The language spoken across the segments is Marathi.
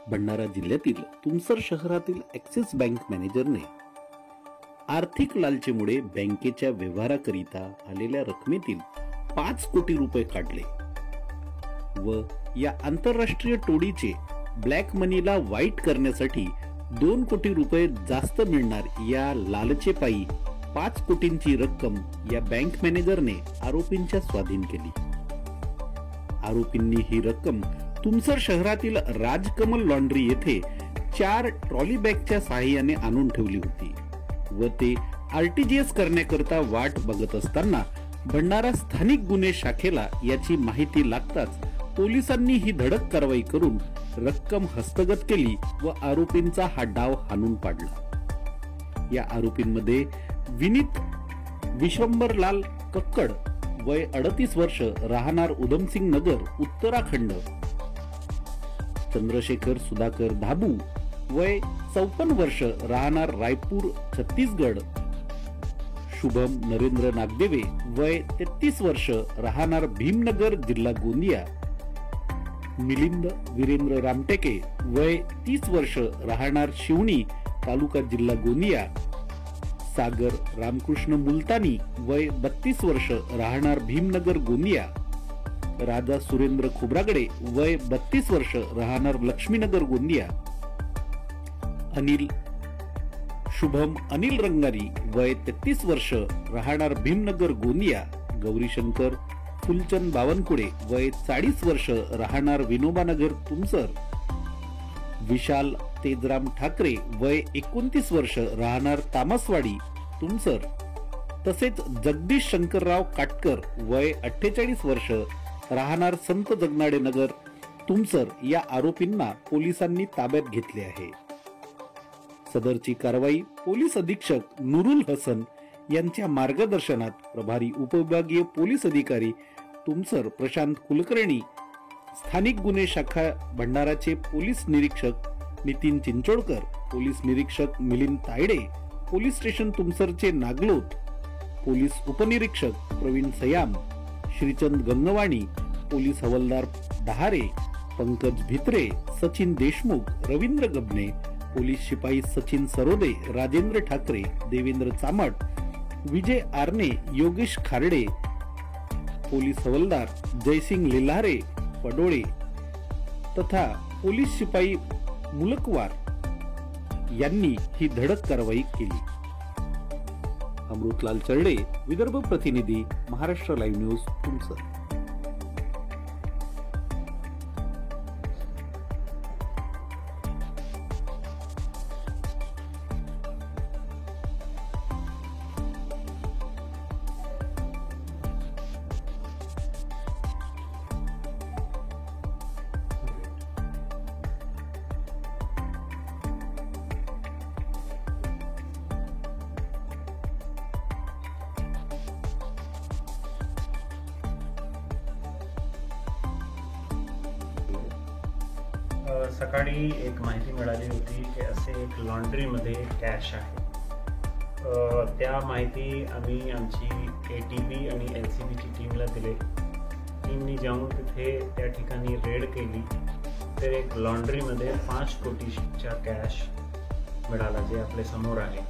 भंडारा जिल्ह्यातील तुमसर शहरातील ॲक्सिस बँक मॅनेजरने आर्थिक लालचीमुळे बँकेच्या व्यवहाराकरिता आलेल्या रकमेतील 5 कोटी रुपये काढले व या आंतरराष्ट्रीय टोळीचे ब्लॅक मनीला वाईट करण्यासाठी 2 कोटी रुपये जास्त मिळणार या लालचेपायी 5 कोटींची रक्कम या बँक मॅनेजरने आरोपींच्या स्वाधीन केली। आरोपींनी ही रक्कम तुमसर शहरातील राजकमल लॉन्ड्री येथे 4 ट्रॉली बॅगच्या सहाय्याने आणून ठेवली होती व ते आरटीजीएस करण्याकरता वाट बघत असताना भंडारा स्थानिक गुन्हे शाखेला याची माहिती लागताच पोलिसांनी ही धडक कारवाई करून रक्कम हस्तगत केली व आरोपींचा हा डाव हाणून पाडला। या आरोपींमध्ये विनीत विश्वंभरलाल कक्कड वय 38 वर्ष राहणार उधमसिंग नगर उत्तराखंड, चंद्रशेखर सुधाकर धाबू वय 54 वर्ष राहणार रायपूर छत्तीसगड, शुभम नरेंद्र नागदेवे वय 33 वर्ष राहणार भीमनगर जिल्हा गोंदिया, मिलिंद वीरेंद्र रामटेके वय 30 वर्ष राहणार शिवणी तालुका जिल्हा गोंदिया, सागर रामकृष्ण मुलतानी वय 32 वर्ष राहणार भीमनगर गोंदिया, राजा सुरेंद्र खोब्रागडे वय 32 वर्ष राहणार लक्ष्मीनगर गोंदिया, शुभम अनिल रंगारी वय 33 वर्ष राहणार भीमनगर गोंदिया, गौरीशंकर फुलचंद बावनकुळे वय 40 वर्ष राहणार विनोबानगर तुमसर, विशाल तेजराम ठाकरे वय 29 वर्ष राहणार तामसवाडी तुमसर, तसेच जगदीश शंकरराव काटकर वय 48 वर्ष राहणार संत जगनाडे नगर तुमसर या आरोपींना पोलिसांनी ताब्यात घेतले आहे। सदरची कारवाई पोलीस अधीक्षक नुरुल हसन यांच्या मार्गदर्शनात प्रभारी उपविभागीय पोलीस अधिकारी तुमसर प्रशांत कुलकर्णी, स्थानिक गुन्हे शाखा भंडाराचे पोलीस निरीक्षक नितीन चिंचोडकर, पोलीस निरीक्षक मिलिंद तायडे, पोलीस स्टेशन तुमसरचे नागलोत पोलीस उपनिरीक्षक प्रवीण सयाम, श्रीचंद गंगवाणी, पोलीस हवालदार डहारे, पंकज भित्रे, सचिन देशमुख, रवींद्र गबने, पोलीस शिपाई सचिन सरोदे, राजेंद्र ठाकरे, देवेंद्र चामट, विजय आरणे, योगेश खारडे, पोलीस हवालदार जयसिंग लिल्हारे पडोळे तथा पोलीस शिपाई मुलकवार यांनी ही धडक कारवाई केली। अमृतलाल चरडे, विदर्भ प्रतिनिधी, महाराष्ट्र लाईव्ह न्यूज तुमसर। सकाळी एक माहिती मिळाली होती की असे एक लॉन्ड्रीमध्ये कॅश आहे। त्या माहिती आम्ही आमची ATB आणि LCBची टीमला दिले। टीमनी जाऊन तिथे त्या ठिकाणी रेड केली तर एक लॉन्ड्रीमध्ये 5 कोटीच्या कॅश मिळाला जे आपल्या समोर आहे।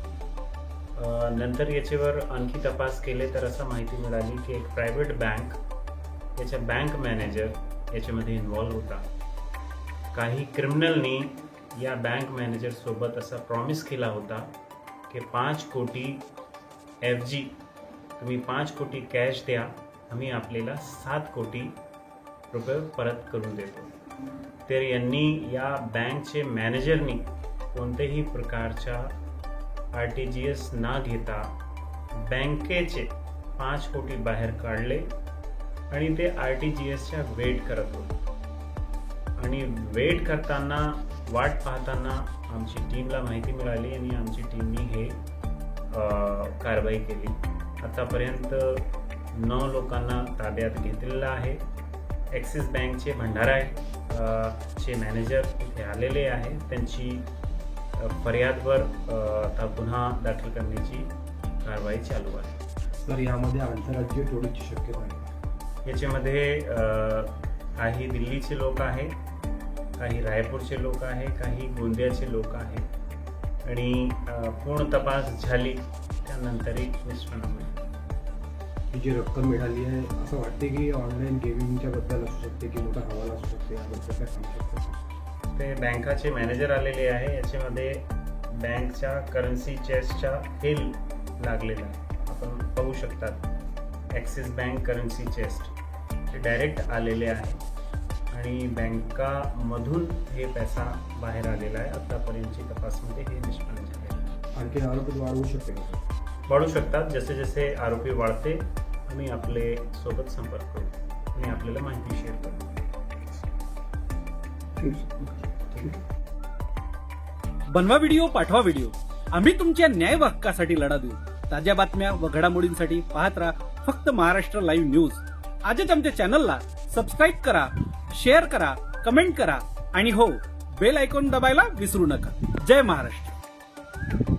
नंतर याच्यावर आणखी तपास केले तर असं माहिती मिळाली की एक प्रायव्हेट बँक याचा बँक मॅनेजर याच्यामध्ये इन्व्हॉल्व होता। काही क्रिमिनलनी या बँक मॅनेजर सोबत असा प्रॉमिस केला होता की 5 कोटी FG तुम्ही 5 कोटी कॅश द्या, आम्ही आपल्याला 7 कोटी रुपये परत करून देतो। तर यांनी या बँकचे मॅनेजरनी कोणत्याही प्रकारच्या RTGS न घेता बँकेचे 5 कोटी बाहेर काढले आणि ते RTGSच्या वेट करत होते आणि वेट करताना वाट पाहताना आमची टीमला माहिती मिळाली आणि आमची टीमने हे कारवाई केली। आतापर्यंत 9 लोकांना ताब्यात घेतलेलं आहे। ॲक्सिस बँकचे भंडारा चे मॅनेजर इथे आलेले आहे, त्यांची फरियादवर आता गुन्हा दाखल करण्याची कारवाई चालू आहे। सर, यामध्ये आंतरराज्यीय टोळीची शक्यता आहे? याच्यामध्ये काही दिल्लीचे लोक आहेत काही रायपूरचे लोक आहे, काही गोंदियाचे लोक आहे आणि पूर्ण तपास झाली त्यानंतरही निष्पन्न होईल. ही जी रक्कम मिळाली आहे असं वाटते की ऑनलाईन गेमिंगच्या बद्दल असू शकते की मोठा हवाला असू शकते, याबद्दल काय सांगू शकतो? ते बँकाचे मॅनेजर आलेले आहे. याच्यामध्ये बँकच्या करन्सी चेस्टच्या हेल लागलेला आहे. आपण पाहू शकतात ॲक्सिस बँक करन्सी चेस्ट ते डायरेक्ट आलेले आहे आणि बँकामधून हे पैसा बाहेर आलेला आहे. आतापर्यंतची तपासमध्ये हे निष्पन्न झाले आहे. आणखी आरोपी वाढवू शकते का? वाढू शकतात. जसे जसे आरोपी वाढते आम्ही आपले सोबत संपर्क करू आणि आपल्याला माहिती शेअर करू. बनवा व्हिडिओ, पाठवा व्हिडिओ. आम्ही तुमच्या न्याय हक्कासाठी लढा देऊ. ताज्या बातम्या व घडामोडींसाठी पाहत राहा फक्त महाराष्ट्र लाईव्ह न्यूज. आजच आमच्या चॅनलला सबस्क्राईब करा, शेअर करा, कमेंट करा आणि हो, बेल आयकॉन दबायला विसरू नका. जय महाराष्ट्र.